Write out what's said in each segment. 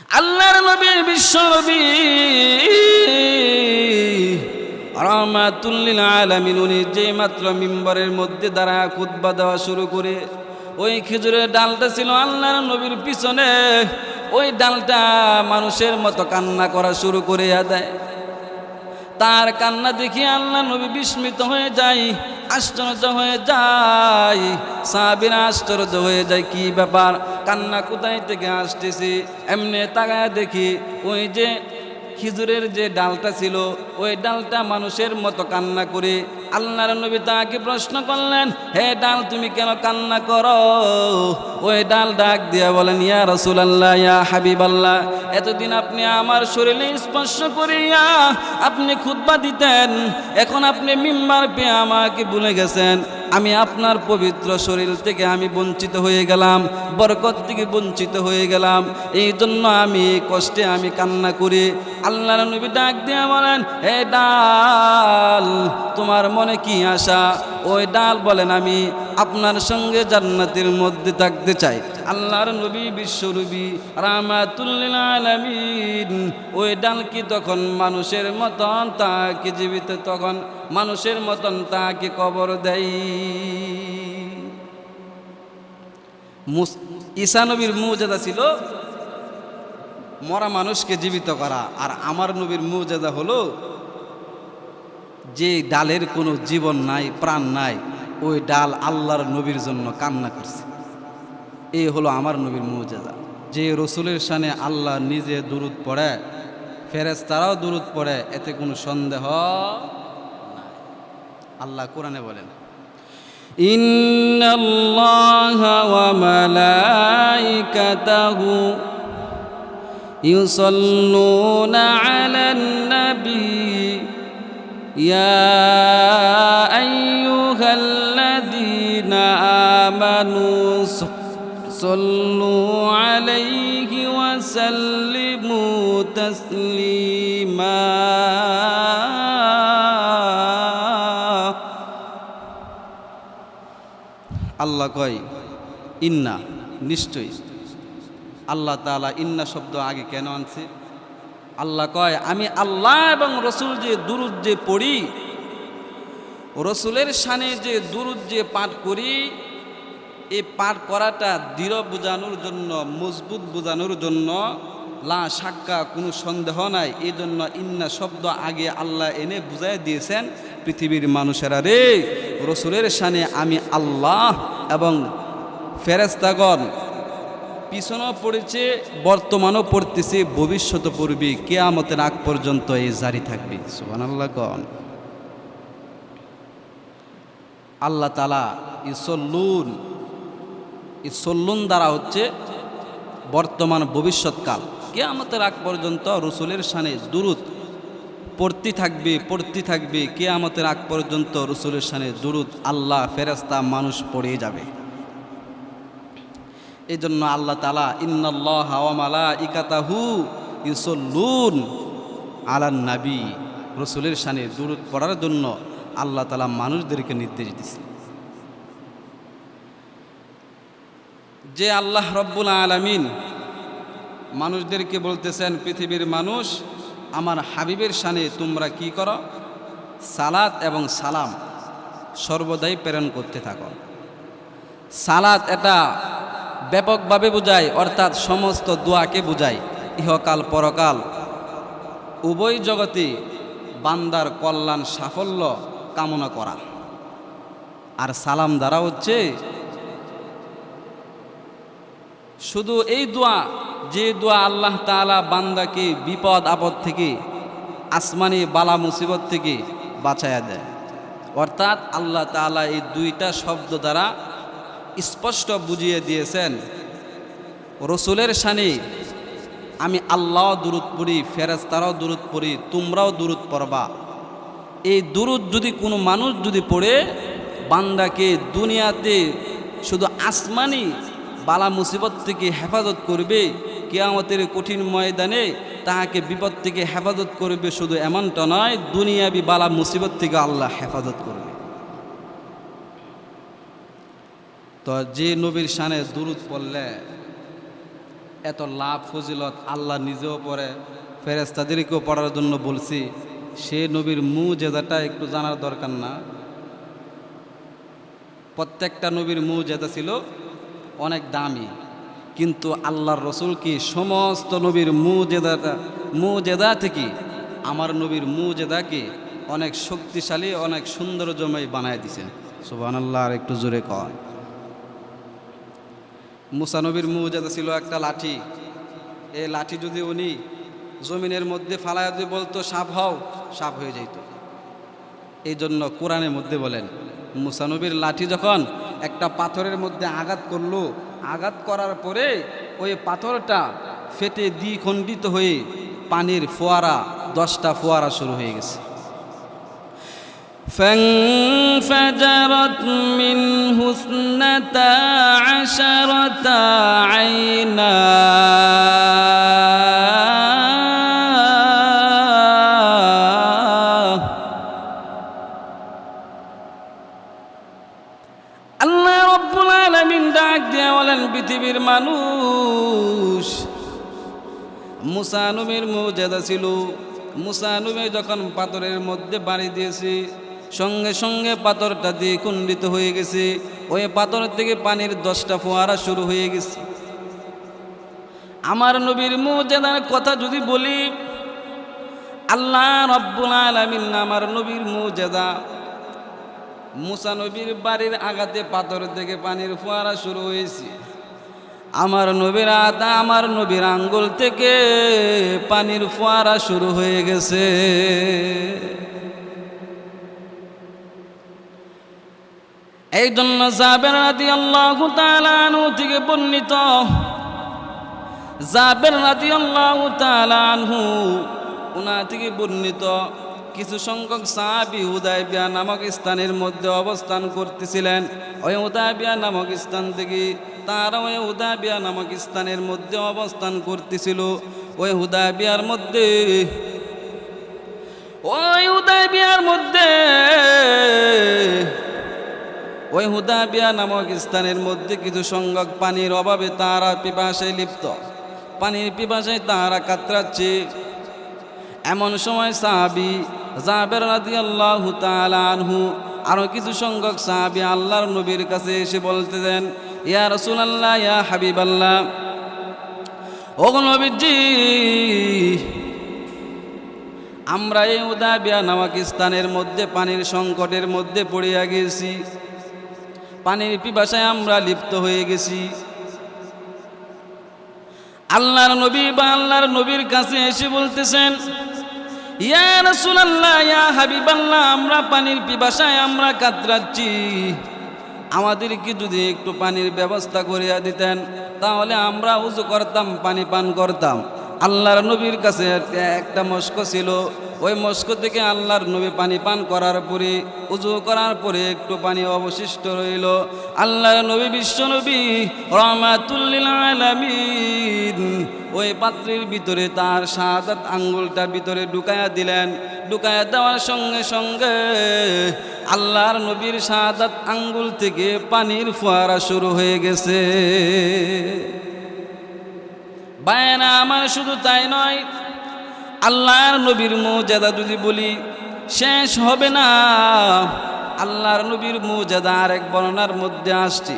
আল্লাহর নবী বিশ্ব নবী রাহমাতুল লিল আলামিন উনি যে মাত্র মিম্বরের মধ্যে দাঁড়ায় খুতবা দেওয়া শুরু করে ওই খেজুরের ডালটা ছিল আল্লাহর নবীর পিছনে, ওই ডালটা মানুষের মতো কান্না করা শুরু করে দেয়। তার কান্না দেখে আল্লাহ নবী বিস্মিত হয়ে যায়, আশ্চর্য হয়ে যায়। সাহাবীরা আশ্চর্য হয়ে যায়, কি ব্যাপার, কান্না কোথায় থেকে আসতেছে। এমনি তাকায় দেখি ওই যে খেজুরের যে ডালটা ছিল ওই ডালটা মানুষের মতো কান্না করে। আল্লাহর নবী তাকে প্রশ্ন করলেন, হে ডাল তুমি কেন কান্না করো? ওই ডাল ডাক দিয়া বলেন, ইয়া রাসূলুল্লাহ, ইয়া হাবিবাল্লাহ, এতদিন আপনি আমার শরীরে স্পর্শ করিয়া আপনি খুতবা দিতেন, এখন আপনি মিম্বার পেয়ে আমাকে ভুলে গেছেন। আমি আপনার পবিত্র শরীর থেকে আমি বঞ্চিত হয়ে গেলাম, বরকত থেকে বঞ্চিত হয়ে গেলাম, এই জন্য আমি কষ্টে আমি কান্না করি। আল্লাহর নবী ডাক দিয়ে বলেন, হে ডাল তোমার মনে কি আশা? ওই ডাল বলেন, আমি আপনার সঙ্গে জান্নাতের মধ্যে থাকতে চাই। আল্লাহর নবী বিশ্বনবী রাহমাতুল লিল আলামিন ওই ডাল কি তখন মানুষের মতন তাকে জীবিত, তখন মানুষের মতন তাকে কবর দেয়। ঈসা নবীর মুজিজা ছিল মরা মানুষকে জীবিত করা, আর আমার নবীর মুজিজা হলো যে ডালের কোনো জীবন নাই, প্রাণ নাই, ওই ডাল আল্লাহর নবীর জন্য কান্না করছে। এই হলো আমার নবীর মুজিজা। যে রসুলের শানে আল্লাহ নিজে দুরূদ পড়ে, ফেরেশতারাও দুরূদ পড়ে, এতে কোনো সন্দেহ নাই। আল্লাহ কোরআনে বলেন, ইন্নাল্লাহা ওয়া মালাইকাতাহু ইউসাল্লুনা আলান নবী ইয়া আইয়ুহাল্লাযীনা আমানু সাল্লু আলাইহি ওয়া সাল্লিমু তাসলিমা। আল্লাহ কয় ইন্না, নিশ্চয়ই। আল্লাহ তাআলা ইন্না শব্দ আগে কেন আনছে? আল্লাহ কয় আমি আল্লাহ এবং রসুল যে দুরূদ যে পড়ি, রসুলের শানে যে দুরূদ যে পাঠ করি, এই পাঠ করাটা দৃঢ় বোঝানোর জন্য, মজবুত বোঝানোর জন্য, লা শাক্কা কোনো সন্দেহ নাই, এই জন্য ইন্না শব্দ আগে আল্লাহ এনে বুঝাই দিয়েছেন পৃথিবীর মানুষেরা রে, রসুলের শানে আমি আল্লাহ এবং ফেরেশতাগণ পিছনেও পড়েছে, বর্তমানও পড়তেছে, ভবিষ্যৎ পড়বে, কিয়ামতের আগ পর্যন্ত এই জারি থাকবে। সুবহানাল্লাহ গণ। আল্লাহ তাআলা ইসল্লুন দ্বারা হচ্ছে বর্তমান ভবিষ্যৎকাল, কিয়ামতের আগ পর্যন্ত রসুলের শানে দুরূদ পড়তে থাকবে, কিয়ামতের আগ পর্যন্ত রসুলের শানে দুরূদ আল্লাহ, ফেরেশতা, মানুষ পড়ে যাবে। এই জন্য আল্লাহ তাআলা ইন্নাল্লাহা ওয়া মালাইকাতাহু ইউসাল্লুন আলান নবী, রসুলের শানে দুরূদ পড়ার জন্য আল্লাহ তাআলা মানুষদেরকে নির্দেশ দিয়েছেন। যে আল্লাহ রব্বুল আলামিন মানুষদেরকে বলতেছেন, পৃথিবীর মানুষ আমার হাবিবের শানে তোমরা কি করো? সালাত এবং সালাম সর্বদাই প্রেরণ করতে থাকো। সালাত এটা ব্যাপকভাবে বোঝায়, অর্থাৎ সমস্ত দোয়াকে বোঝায়, ইহকাল পরকাল উভয় জগতে বান্দার কল্যাণ সাফল্য কামনা করা। আর সালাম দ্বারা হচ্ছে শুধু এই দোয়া, যে দোয়া আল্লাহ তাআলা বান্দাকে বিপদ আপদ থেকে, আসমানি বালা মুসিবত থেকে বাঁচায়া দেয়। অর্থাৎ আল্লাহ তাআলা এই দুইটা শব্দ দ্বারা স্পষ্ট বুঝিয়ে দিয়েছেন, রসুলের শানে আমি আল্লাহ দুরূদ পড়ি, ফেরেশতারাও দুরূদ পড়ি, তোমরাও দুরূদ পড়বা। এই দুরূদ যদি কোনো মানুষ যদি পড়ে, বান্দাকে দুনিয়াতে শুধু আসমানি বালা মুসিবত থেকে হেফাজত করবে, কিয়ামতের কঠিন ময়দানে তাহাকে বিপদ থেকে হেফাজত করবে, শুধু এমনটা নয়, দুনিয়াবি বালা মুসিবত থেকে আল্লাহ হেফাজত করবে। তো যে নবীর শানে দুরূদ পড়লে এত লাভ ফজিলত আল্লাহ নিজেও পড়ে, ফেরেশতাদেরকেও পড়ার জন্য বলছি। সে নবীর মুজেজাটা একটু জানার দরকার না? প্রত্যেকটা নবীর মুজেজা ছিল অনেক দামি, কিন্তু আল্লাহর রসুল কি সমস্ত নবীর মুজেজা থেকে আমার নবীর মুজেজাকে অনেক শক্তিশালী, অনেক সৌন্দর্যময় বানায় দিয়েছেন। সুবহানাল্লাহ, আর একটু জোরে কয়। মুসা নবীর মুজেজা ছিল একটা লাঠি। এই লাঠি যদি উনি জমিনের মধ্যে ফালায় দিয়ে বলতো সাপ হও, সাপ হয়ে যেত। এই জন্য কোরআনের মধ্যে বলেন, মুসা নবীর লাঠি যখন একটা পাথরের মধ্যে আঘাত করলো, আঘাত করার পরে ওই পাথরটা ফেটে দ্বিখণ্ডিত হয়ে পানির ফোয়ারা, 10টা ফোয়ারা শুরু হয়ে গেছে। فانفجرت منه 12 عينا আল্লাহ রব্বুল আলামিন ডাক দিয়া বলেন, পৃথিবীর মানুষ, মুসা নবীর মুজেজা ছিল, মুসা নবী যখন পাথরের মধ্যে বাড়ি দিয়েছে, সঙ্গে সঙ্গে পাথরটা দিয়ে খণ্ডিত হয়ে গেছে। ওই পাথর থেকে পানির 10টা ফোয়ারা শুরু হয়ে গেছে। আমার নবীর মুজেজার কথা যদি বলি, আল্লাহ রব্বুল আলামিন আমার নবীর মুজেজা, মুসা নবীর বাড়ির আঘাতে পাথর থেকে পানির ফোয়ারা শুরু হয়েছে। আমার নবীর আঙ্গুল থেকে পানির ফোয়ারা শুরু হয়ে গেছে। এই জন্য জাবের রাদিয়াল্লাহু তাআলা আনহু থেকে বর্ণিত, জাবের রাদিয়াল্লাহু তাআলা আনহু উনা থেকে বর্ণিত, কিছু সংখ্যক সাহাবী হুদায়বিয়া নামক স্থানের মধ্যে অবস্থান করতেছিলেন। ওই হুদায়বিয়া নামক স্থান থেকে তারা ওই হুদায়বিয়া নামক স্থানের মধ্যে অবস্থান করতেছিল। ওই হুদায়বিয়ার নামক স্থানের মধ্যে কিছু সংখ্যক পানির অভাবে তারা পিপাসায় লিপ্ত, পানির পিপাসায় তারা কাতরাচ্ছে। এমন সময় সাহাবী জাবের রাদিয়াল্লাহু তাআলা আনহু আরো কিছু সংখ্যক সাহাবী আল্লাহর নবীর কাছে এসে বলতেছেন, ইয়া রাসূলুল্লাহ, ইয়া হাবিবাল্লাহ, ও নবীজি, আমরা এই হুদায়বিয়া নামক স্থানের মধ্যে পানির সংকটের মধ্যে পড়িয়া গেছি, পানির পিপাসায় আমরা লিপ্ত হয়ে গেছি। আল্লাহর নবীর কাছে এসে বলতেছেন, ইয়া রাসূলুল্লাহ, ইয়া হাবিবাল্লাহ, আমরা পানির পিপাসায় আমরা কাতরাচ্ছি, আমাদেরকে যদি একটু পানির ব্যবস্থা করিয়া দিতেন তাহলে আমরা উযু করতাম, পানি পান করতাম। আল্লাহর নবীর কাছে একটা মস্ক ছিল, ওই মস্ক থেকে আল্লাহর নবী পানি পান করার পরে, উযু করার পরে একটু পানি অবশিষ্ট রইল। আল্লাহর নবী, বিশ্বনবী রাহমাতুল লিল আলামিন ওই পাত্রের ভিতরে তার শাহাদাত আঙ্গুলটা ভিতরে ঢুকায়া দিলেন। ঢুকায়া দেওয়ার সঙ্গে সঙ্গে আল্লাহর নবীর শাহাদাত আঙ্গুল থেকে পানির ফোয়ারা শুরু হয়ে গেছে। বায়না আমার, শুধু তাই নয়, আল্লাহর নবীর মুজেজা যদি বলি শেষ হবে না। আল্লাহর নবীর মুজেজা আরেক বর্ণনার মধ্যে আসছে,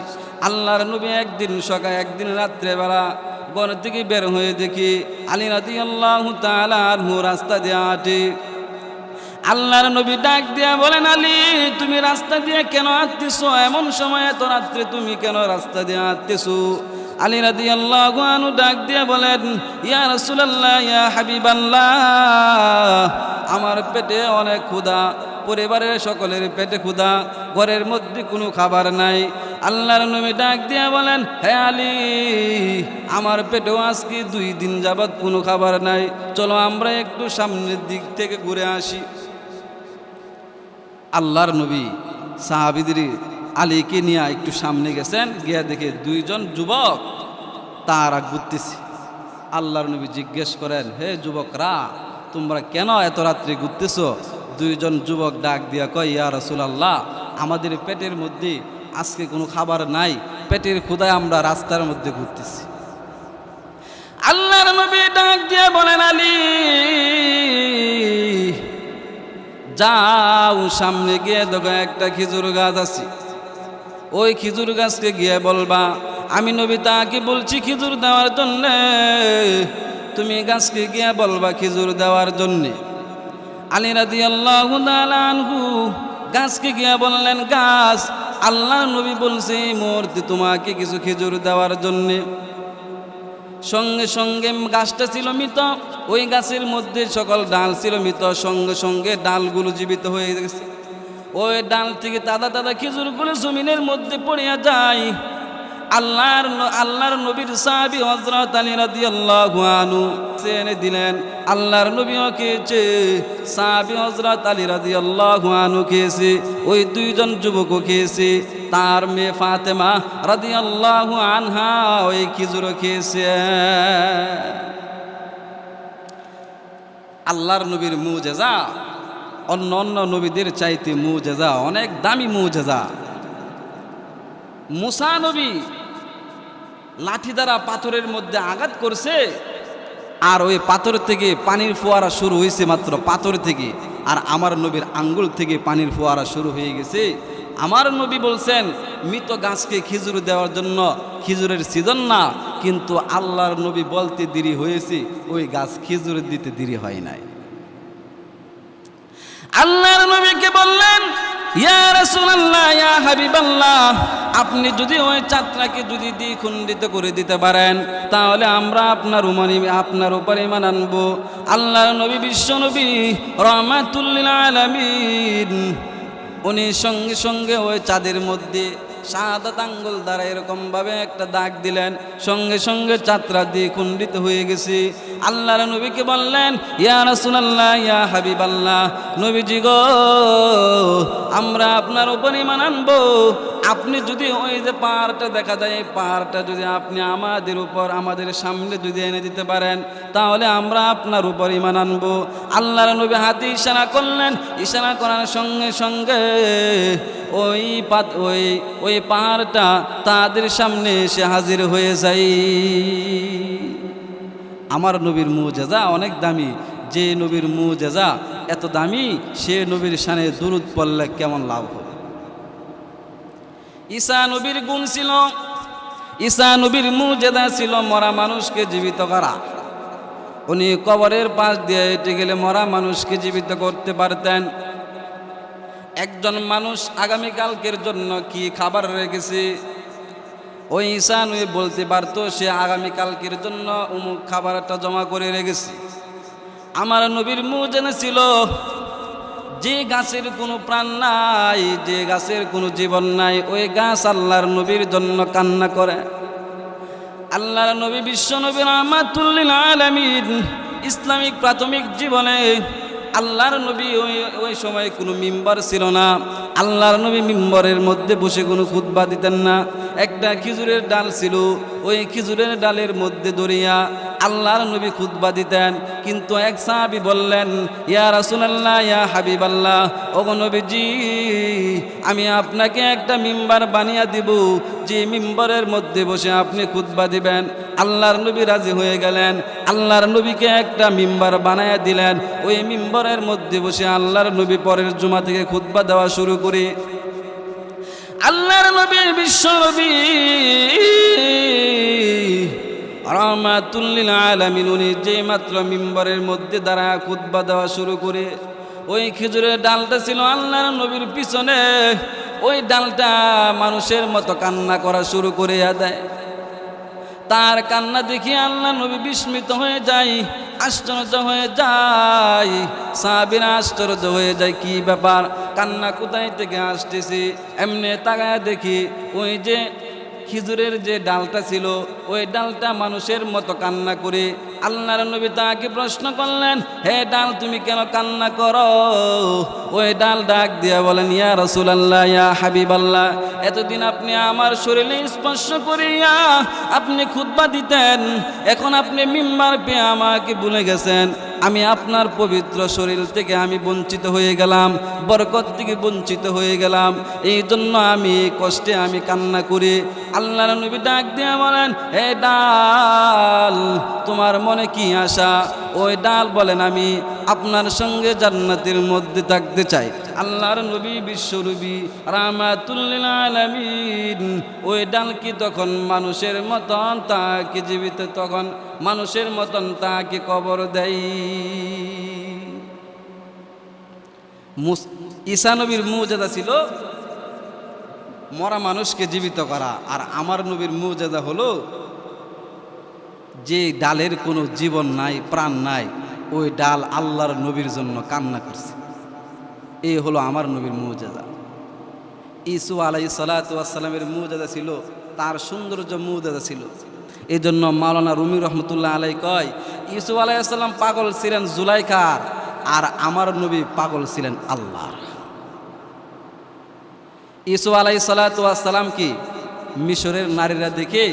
আল্লাহর নবী একদিন রাত্রেবেলা ঘর থেকে বের হয়ে দেখি আলী রাদিয়াল্লাহু তাআলা আনহু রাস্তা দিয়ে হাঁটে। আল্লাহর নবী ডাক দিয়া বলেন, আলী, তুমি রাস্তা দিয়ে কেন হাঁটতেছো? এমন সময় এত রাত্রে তুমি কেন রাস্তা দিয়ে হাঁটতেছো? আলী রাদিয়াল্লাহু আনহু ডাক দিয়া বলেন, ইয়া রাসূলুল্লাহ, ইয়া হাবিবাল্লাহ, আমার পেটে অনেক ক্ষুধা, পরিবারের সকলের পেটে ক্ষুধা, ঘরের মধ্যে কোনো খাবার নাই। আল্লাহর নবী ডাক দিয়া বলেন, হে আলী, আমার পেটেও আজকে 2 দিন যাবত কোনো খাবার নাই, চলো আমরা একটু সামনের দিক থেকে ঘুরে আসি। আল্লাহর নবী সাহাবীদের আলীকে নিয়ে একটু সামনে গেছেন, গিয়া দেখে 2 জন যুবক তারা ঘুরতেছে। আল্লাহর নবী জিজ্ঞেস করেন, হে যুবকরা, তোমরা কেন এত রাত্রে ঘুরতেছো? 2 জন যুবক ডাক দিয়া কয়, ইয়া রাসূলুল্লাহ, আমাদের পেটের মধ্যে আজকে কোনো খাবার নাই, পেটের ক্ষুধায় আমরা রাস্তার মধ্যে ঘুরতেছি। নবী ডাক দিয়ে বলেন, আলী যাও, সামনে গিয়ে দেখো একটা খেজুর গাছ আছে, ওই খেজুর গাছকে গিয়ে বলবা আমি নবী তাকে বলছি খেজুর দেওয়ার জন্যে, তুমি গাছকে গিয়ে বলবা খেজুর দেওয়ার জন্যে। আলী রাদিয়াল্লাহু তাআলা আনহু গাছকে গিয়ে বললেন, গাছ, আল্লাহ নবী বলছে এই মুহূর্তে তোমাকে কিছু খেজুর দেওয়ার জন্যে। সঙ্গে সঙ্গে গাছটা ছিল মৃত, ওই গাছের মধ্যে সকল ডাল ছিল মৃত, সঙ্গে সঙ্গে ডালগুলো জীবিত হয়ে গেছে। ওই ডাল থেকে তাজা তাজা খেজুরগুলো জমিনের মধ্যে পড়িয়া যায়। আল্লাহর নবীর সাহাবী হযরত আলী রাদিয়াল্লাহু আনহু এনে দিলেন। আল্লাহর নবীও খেয়েছে, সাহাবী হযরত আলী রাদিয়াল্লাহু আনহু খেয়েছে, ওই দুইজন যুবকও খেয়েছে, তার মেয়ে ফাতেমা রাদিয়াল্লাহু আনহা ওই খেজুরও খেয়েছে। আল্লাহর নবীর মুজিজা অন্য অন্য নবীদের চাইতে মুজিজা অনেক দামি মুজিজা। মুসা নবী লাঠি দ্বারা পাথরের মধ্যে আঘাত করছে, আর ওই পাথর থেকে পানির ফোয়ারা শুরু হয়েছে, মাত্র পাথর থেকে। আর আমার নবীর আঙ্গুল থেকে পানির ফোয়ারা শুরু হয়ে গেছে। আমার নবী বলছেন মৃত গাছকে খেজুর দেওয়ার জন্য খেজুরের সিজন না, কিন্তু আল্লাহর নবী বলতে দেরি হয়েছে, ওই গাছ খেজুর দিতে দেরি হয় নাই। আল্লাহর নবীকে বললেন, ইয়া রাসূলুল্লাহ, ইয়া হাবিবাল্লাহ, আপনি যদি ওই চাত্রাকে যদি দ্বিখণ্ডিত করে দিতে পারেন তাহলে আমরা আপনার উপর ঈমান আনবো। আল্লাহর নবী বিশ্ব নবী রাহমাতুল লিল আলামিন উনি সঙ্গে সঙ্গে ওই চাঁদের মধ্যে শাহাদাত আঙ্গুল দ্বারা এরকমভাবে একটা দাগ দিলেন, সঙ্গে সঙ্গে চাত্রা দ্বিখণ্ডিত হয়ে গেছে। আল্লাহর নবীকে বললেন, ইয়া রাসূলুল্লাহ, ইয়া হাবিবাল্লাহ, নবীজি গো, আমরা আপনার উপর ঈমান আনবো। আপনি যদি ওই যে পাহাড়টা দেখা যায়, এই পাহাড়টা যদি আপনি আমাদের সামনে যদি এনে দিতে পারেন তাহলে আমরা আপনার উপর ঈমান আনবো। আল্লাহর নবী হাতে ইশারা করলেন, ইশারা করার সঙ্গে সঙ্গে ওই পাহাড়টা তাদের সামনে এসে হাজির হয়ে যায়। আমার নবীর মুজিজা অনেক দামি। যে নবীর মুজিজা এত দামি, সে নবীর শানে দুরূদ পড়লে কেমন লাভ হবে। ঈসা নবীর গুণ ছিল, ঈসা নবীর মুজিজা ছিল মরা মানুষকে জীবিত করা। উনি কবরের পাশ দিয়ে হেঁটে গেলে মরা মানুষকে জীবিত করতে পারতেন। একজন মানুষ আগামীকালকের জন্য কি খাবার রেখেছে, ওই ঈসা নবী বলতে পারতো সে আগামীকালকের জন্য অমুক খাবারটা জমা করে রেখেছে। আমার নবীর মুজিজা ছিল যে গাছের কোনো প্রাণ নাই, যে গাছের কোনো জীবন নাই, ওই গাছ আল্লাহর নবীর জন্য কান্না করে। আল্লাহর নবী বিশ্ব নবী রাহমাতুল লিল আলামিন ইসলামিক প্রাথমিক জীবনে আল্লাহর নবী ওই সময় কোনো মিম্বার ছিল না। আল্লাহর নবী মিম্বরের মধ্যে বসে কোনো খুতবা দিতেন না। একটা খেজুরের ডাল ছিল, ওই খেজুরের ডালের মধ্যে দরিয়া আল্লাহর নবী খুতবা দিতেন। কিন্তু এক সাহাবী বললেন, ইয়া রাসূলুল্লাহ, ইয়া হাবিবাল্লাহ, ওগো নবীজি, আমি আপনাকে একটা মিম্বার বানিয়ে দিব, যে মিম্বরের মধ্যে বসে আপনি খুতবা দিবেন। আল্লাহর নবী রাজি হয়ে গেলেন। আল্লাহর নবীকে একটা মিম্বার বানায়া দিলেন। ওই মিম্বরের মধ্যে বসে আল্লাহর নবী পরের জুমা থেকে খুতবা দেওয়া শুরু করে। আল্লাহর নবী বিশ্ব নবী রাহমাতুল লিল আলামিন উনি যে মাত্র মিম্বরের মধ্যে দাঁড়ায় খুতবা দেওয়া শুরু করে, ওই খেজুরের ডালটা ছিল আল্লাহর নবীর পিছনে। ওই ডালটা মানুষের মতো কান্না করা শুরু করে দেয়। তার কান্না দেখে আল্লাহ নবী বিস্মিত হয়ে যায়, আশ্চর্য হয়ে যায়। সাহাবীরা আশ্চর্য হয়ে যায়, কি ব্যাপার, কান্না কোথায় থেকে আসতেছে। এমনি তাকায় দেখি ওই যে খেজুরের যে ডালটা ছিল, ওই ডালটা মানুষের মতো কান্না করে। আল্লাহর নবী তাকে প্রশ্ন করলেন, হে ডাল, তুমি কেন কান্না করো? ওই ডাল ডাক দিয়া বলেন, ইয়া রাসূলুল্লাহ, ইয়া হাবিবাল্লাহ, এতদিন আপনি আমার শরীরে স্পর্শ করিয়া আপনি খুতবা দিতেন, এখন আপনি মিম্বার পেয়ে আমাকে ভুলে গেছেন। আমি আপনার পবিত্র শরীর থেকে আমি বঞ্চিত হয়ে গেলাম, বরকত থেকে বঞ্চিত হয়ে গেলাম। এই জন্য আমি কষ্টে আমি কান্না করি। আল্লাহর নবী ডাক দিয়ে বলেন, হে ডাল, তোমার মনে কি আশা? ওই ডাল বলেন, আমি আপনার সঙ্গে জান্নাতের মধ্যে থাকতে চাই। আল্লাহর নবী বিশ্বনবী রাহমাতুল লিল আলামিন ওই ডাল কি তখন মানুষের মতন তাকে জীবিত, তখন মানুষের মতন তাকে কবর দেয়। ঈসা নবীর মুজিজা ছিল মরা মানুষকে জীবিত করা, আর আমার নবীর মুজিজা হলো যে ডালের কোনো জীবন নাই, প্রাণ নাই, ওই ডাল আল্লাহর নবীর জন্য কান্না করছে। এই হলো আমার নবীর মুজিজা। ঈসা আলাইহিস সালাতু ওয়াস সালামের মুজিজা ছিল, তার সৌন্দর্য মুজিজা ছিল। এই জন্য মাওলানা রুমি রহমতুল্লাহ আলাই কয়, ঈসা আলাইহিস সালাম পাগল ছিলেন জুলাইখার, আর আমার নবী পাগল ছিলেন আল্লাহর। ঈসা আলাইহিস সালাতু ওয়াস সালাম কি মিশরের নারীরা দেখে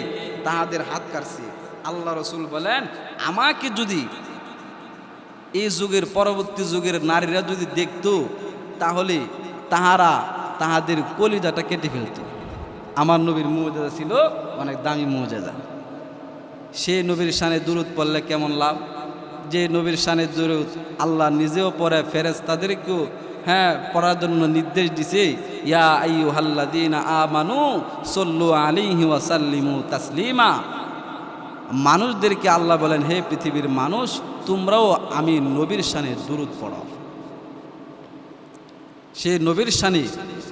তাহাদের হাত কাটছে। আল্লাহ রসুল বলেন, আমাকে যদি এই যুগের পরবর্তী যুগের নারীরা যদি দেখতো, তাহলে তাহারা তাহাদের কলিজাটা কেটে ফেলত। আমার নবীর মুজিজা ছিল অনেক দামি মুজিজা। সে নবীর শানে দুরূদ পড়লে কেমন লাভ? যে নবীর শানে দুরূদ আল্লাহ নিজেও পড়ে, ফেরেশতাদেরকেও পড়ার জন্য নির্দেশ দিছে, ইয়া আইয়ুহাল্লাযীনা আমানু সাল্লু আলাইহি ওয়া সাল্লিমু তাসলিমা। মানুষদেরকে আল্লাহ বলেন, হে পৃথিবীর মানুষ, তোমরাও আমি নবীর শানে দুরূদ পড়ো। সে নবীর শানে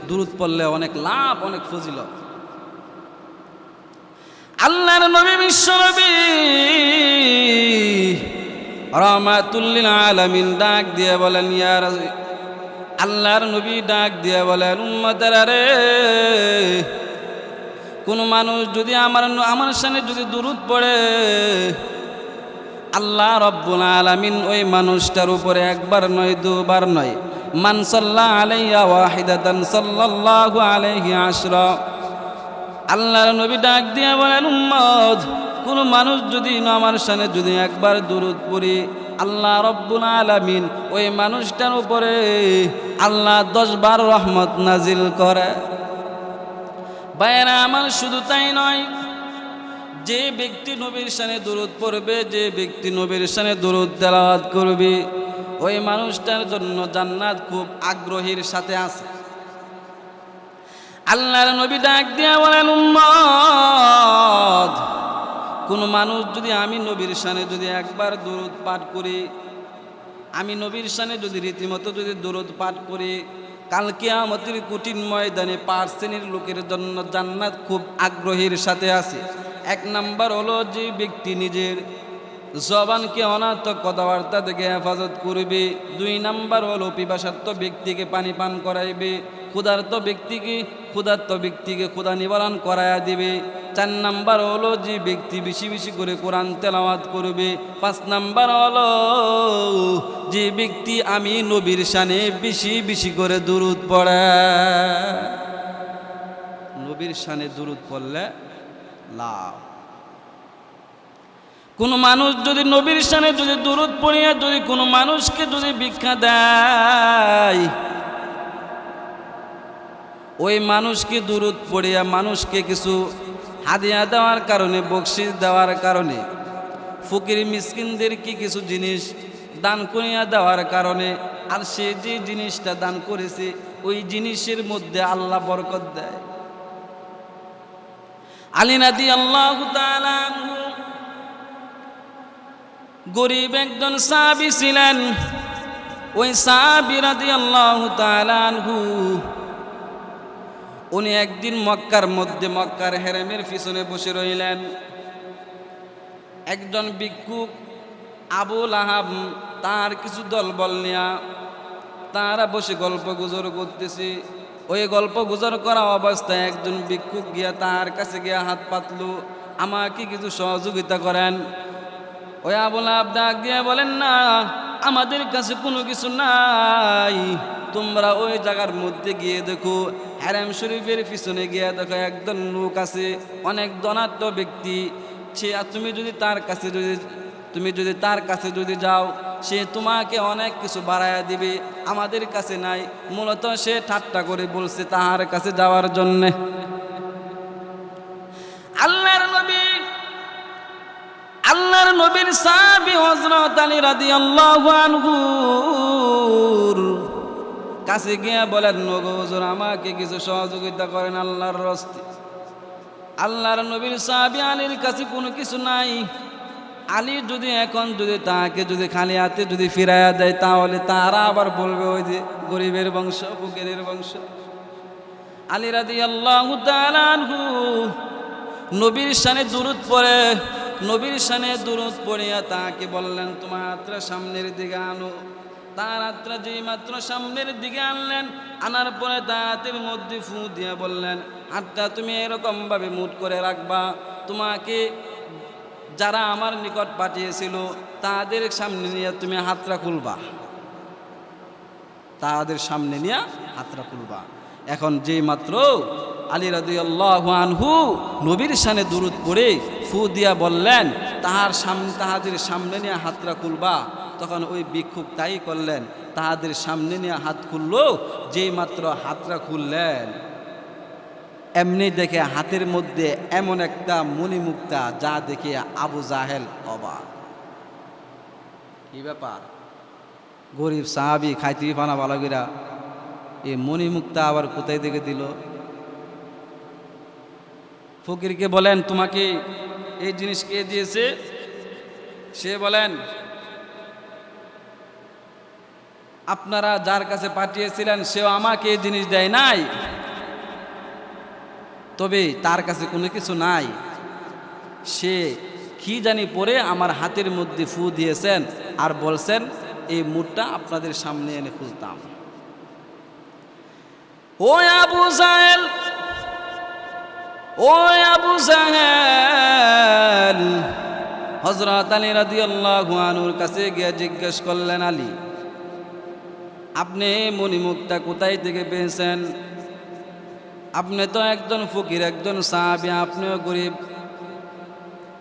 দুরূদ পড়লে অনেক লাভ, অনেক ফজিলত। আল্লাহর নবী বিশ্বনবী রাহমাতুল লিল আলামিন ডাক দিয়ে বলেন, ইয়া রাসূল, আল্লাহর নবী ডাক দিয়ে বলেন, উম্মতেরা রে, কোন মানুষ যদি আমার শানে যদি দুরূদ পড়ে, আল্লাহ রব্বুল আলামিন ওই মানুষটার উপরে একবার নয়, দুবার নয়, মান সাল্লা আলাইয়া ওয়াহিদাতান সাল্লাল্লাহু আলাইহি আশরা। আল্লাহর নবী ডাক দিয়ে বলেন, উম্মত, কোন মানুষ যদি আমার শানে যদি একবার দুরূদ পড়ে, আল্লাহ রব্বুল আলামিন ওই মানুষটার উপরে আল্লাহ 10 বার রহমত নাজিল করে। ভাইয়েরা আমার, শুধু তাই নয়, যে ব্যক্তি নবীর শানে দুরূদ পড়বে, যে ব্যক্তি নবীর শানে দুরূদ তেলাওয়াত করবে, ওই মানুষটার জন্য জান্নাত খুব আগ্রহের সাথে আছে। আল্লাহর নবী ডাক দিয়া বলেন, উম্মত, কোন মানুষ যদি আমি নবীর শানে যদি একবার দুরূদ পাঠ করি, আমি নবীর শানে যদি রীতিমতো যদি দুরূদ পাঠ করি, কাল কিয়ামতের কঠিন ময়দানে 5 শ্রেণীর লোকের জন্য জান্নাত খুব আগ্রহের সাথে আছে। 1 নাম্বার হলো যে ব্যক্তি নিজের জবানকে অনার্থক কথাবার্তা থেকে হেফাজত করবে। 2 নাম্বার হলো পিপাসার্ত ব্যক্তিকে পানি পান করাইবে। ক্ষুধার্ত ব্যক্তিকে ক্ষুধা নিবারণ করাইয়া দিবে। 4 নাম্বার হলো যে ব্যক্তি বেশি বেশি করে কোরআন তেলাওয়াত করবে। 5 নাম্বার হলো যে ব্যক্তি আমি নবীর শানে বেশি বেশি করে দুরূদ পড়ে। নবীর শানে দুরূদ পড়লে লাভ। কোন মানুষ যদি নবীর শানে যদি দুরূদ পড়িয়া যদি কোনো মানুষকে যদি ভিক্ষা দেয়, ওই মানুষকে দুরূদ পড়িয়া মানুষকে কিছু হাদিয়া দেওয়ার কারণে, বকশিশ দেওয়ার কারণে, ফকির মিসকিনদেরকে কিছু জিনিস দান করিয়া দেওয়ার কারণে, আর সে যে জিনিসটা দান করেছে ওই জিনিসের মধ্যে আল্লাহ বরকত দেয়। আলী রাদিয়াল্লাহু তাআলা আনহু গরিব একজন সাহাবী ছিলেন। ওই সাহাবী রাদিয়াল্লাহু তাআলা আনহু উনি একদিন মক্কার হেরেমের পিছনে বসে রইলেন। একজন ভিক্ষুক আবু লাহাব তার কিছু দলবল নিয়া তারা বসে গল্প গুজর করতেছে। ওই গল্প গুজর করা অবস্থায় একজন ভিক্ষুক গিয়া তার কাছে গিয়া হাত পাতলো, আমাকে কিছু সহযোগিতা করেন। ওই আবু লাহাব ডাক দিয়ে বলেন, না, আমাদের কাছে কোনো কিছু নাই, তোমরা ওই জায়গার মধ্যে গিয়ে দেখো, হারাম শরীফের পিছনে গিয়ে দেখো একজন লোক আছে, অনেক ধনাঢ্য ব্যক্তি, সে তুমি যদি তার কাছে যদি যাও, সে তোমাকে অনেক কিছু বাড়ায়া দিবে, আমাদের কাছে নাই। মূলত সে ঠাট্টা করে বলছে তাহার কাছে যাওয়ার জন্যে। আল্লাহর নবীর সাহাবী হযরত আলী রাদিয়াল্লাহু আনহুর কাছে গিয়ে বলেন, নগো হুজুর আমাকে কিছু সহযোগিতা করেন আল্লাহর রাস্তায়। আল্লাহর নবীর সাহাবী আলীর কাছে কোনো কিছু নাই। আলী যদি এখন তাকে খালি হাতে ফিরাইয়া দেয়, তাহলে তারা আবার বলবে ওই যে গরিবের বংশ, ফকিরের বংশ। আলী রাদিয়াল্লাহু তাআলা আনহু নবীর শানে দুরূদ পড়ে, নবীর শানে দুরূদ পড়িয়া তাকে বললেন, তোমার হাতটা সামনের দিকে আনো। তার হাতটা যেই মাত্র সামনের দিকে আনলেন, আনার পরে তার হাতের মধ্যে ফু দিয়ে বললেন, হাতটা তুমি এরকমভাবে মুঠ করে রাখবা, তোমাকে যারা আমার নিকট পাঠিয়েছিল তাদের সামনে নিয়ে তুমি হাতটা খুলবা, তাদের সামনে নিয়ে হাতটা খুলবা। এখন যেই মাত্র আলী রাদিয়াল্লাহু আনহু নবীর শানে দুরূদ পড়ে ফু দিয়া বললেন তাহাদের সামনে নিয়ে হাতটা খুলবা, তখন ওই ভিক্ষুক তাই করলেন, তাহাদের সামনে নিয়ে হাত খুললো। যেই মাত্র হাতটা খুললেন, এমনি দেখে হাতের মধ্যে এমন একটা মণিমুক্তা, যা দেখে আবু জাহেল অবাক। কি ব্যাপার, গরিব সাহাবী খাইতে পানা বালকেরা এই মণিমুক্তা আবার কোথায় থেকে দিল? ফকিরকে বলেন, তোমাকে এই জিনিস কে দিয়েছে? সে বলেন, আপনারা যার কাছে পাঠিয়েছিলেন সেও আমাকে এই জিনিস দেয় নাই, তবে তার কাছে কোনো কিছু নাই। সে কি জানি পরে আমার হাতের মধ্যে ফু দিয়েছেন আর বলছেন এই মুঠটা আপনাদের সামনে এনে খুলতাম। ও আবু জাহেল, ও আবু জাহেল, হযরত আলী রাদিয়াল্লাহু আনহুর কাছে গিয়ে জিজ্ঞেস করলেন, আলী আপনি মণিমুক্তা কোথায় থেকে পেয়েছেন? আপনি তো একজন ফকির, একজন সাহাবী, আপনিও গরিব,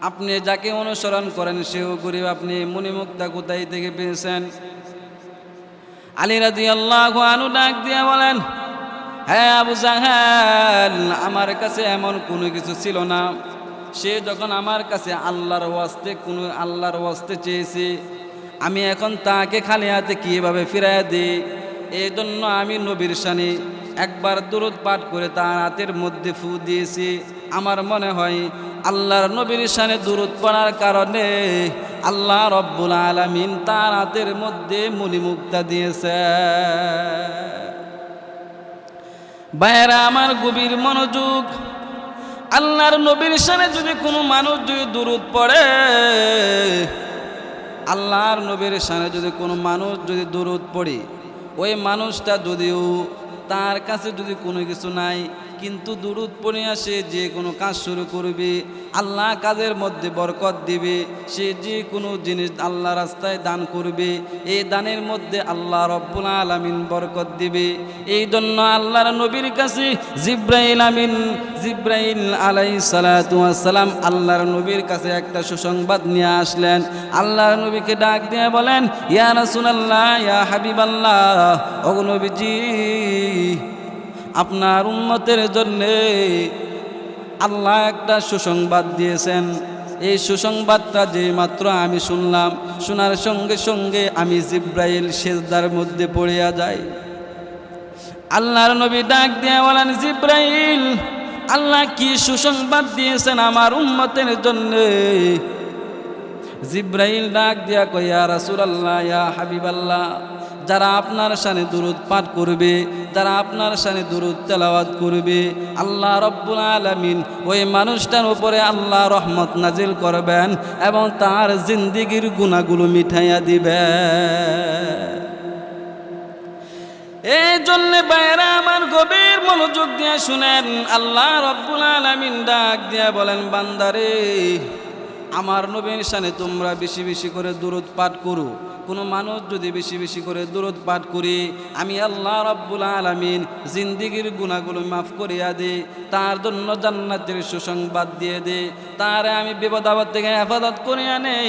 আপনি যাকে অনুসরণ করেন সেও গরিব, আপনি মণিমুক্তা কোথায় থেকে পেয়েছেন? আলী রাদিয়াল্লাহু আনহু ডাক দিয়ে বলেন, হ্যাঁ আবু জাহেল, আমার কাছে এমন কোনো কিছু ছিল না। সে যখন আমার কাছে আল্লাহর ওয়াস্তে চেয়েছে, আমি এখন তাকে খালি হাতে কীভাবে ফিরাইয়া দিই? এই জন্য আমি নবীর শানে একবার দুরূদ পাঠ করে তার হাতের মধ্যে ফু দিয়েছি। আমার মনে হয় আল্লাহর নবীর শানে দুরূদ পড়ার কারণে আল্লাহ রব্বুল আলামিন তার হাতের মধ্যে মণিমুক্তা দিয়েছে। ভাইয়েরা আমার, গভীর মনোযোগ। আল্লাহর নবীর শানে যদি কোনো মানুষ দুরূদ পড়ে, আল্লাহর নবীর শানে যদি কোনো মানুষ দুরূদ পড়ে, ওই মানুষটা যদিও তার কাছে কোনো কিছু নাই, কিন্তু দুরূদ পড়িয়া সে যে কোনো কাজ শুরু করবে, আল্লাহ কাজের মধ্যে বরকত দিবে। সে যে কোনো জিনিস আল্লাহ রাস্তায় দান করবে, এই দানের মধ্যে আল্লাহ রব্বুল আলামিন বরকত দিবে। এই জন্য আল্লাহর নবীর কাছে জিব্রাইল আলাইহিস সালাতু ওয়াস সালাম আল্লাহর নবীর কাছে একটা সুসংবাদ নিয়ে আসলেন। আল্লাহর নবীকে ডাক দিয়ে বলেন, ইয়া রাসূলুল্লাহ, ইয়া হাবিবাল্লাহ, ওগো নবীজি, আপনার উম্মতের জন্যে আল্লাহ একটা সুসংবাদ দিয়েছেন। এই সুসংবাদটা যে মাত্র আমি শুনলাম, শোনার সঙ্গে সঙ্গে আমি জিব্রাইল সিজদার মধ্যে পড়িয়া যাই। আল্লাহর নবী ডাক দিয়ে বলেন, জিব্রাইল, আল্লাহ কি সুসংবাদ দিয়েছেন আমার উম্মতের জন্যে? জিব্রাইল ডাক দিয়া কয়, ইয়া রাসূলুল্লাহ, ইয়া হাবিবাল্লাহ, যারা আপনার শানে দুরূদ পাঠ করবে, যারা আপনার শানে দুরূদ তেলাওয়াত করবে, আল্লাহ রব্বুল আলামিন ওই মানুষটার উপরে আল্লাহ রহমত নাজিল করবেন এবং তার জিন্দেগীর গুনাহগুলো মিঠাইয়া দিবেন। এই জন্যে বাইরা আমার, গভীর মনোযোগ দিয়ে শুনেন। আল্লাহ রব্বুল আলামিন ডাক দিয়া বলেন, বান্দারে, আমার নবীর শানে তোমরা বেশি বেশি করে দুরূদ পাঠ করো। কোনো মানুষ যদি বেশি বেশি করে দুরূদ পাঠ করি, আমি আল্লাহ রাব্বুল আলামিন জিন্দেগির গুনাহগুলো মাফ করিয়া দে, তার জন্য জান্নাতের সুসংবাদ দিয়ে দে, তারে আমি বিপদ আপদ থেকে হেফাজত করিয়া নেই।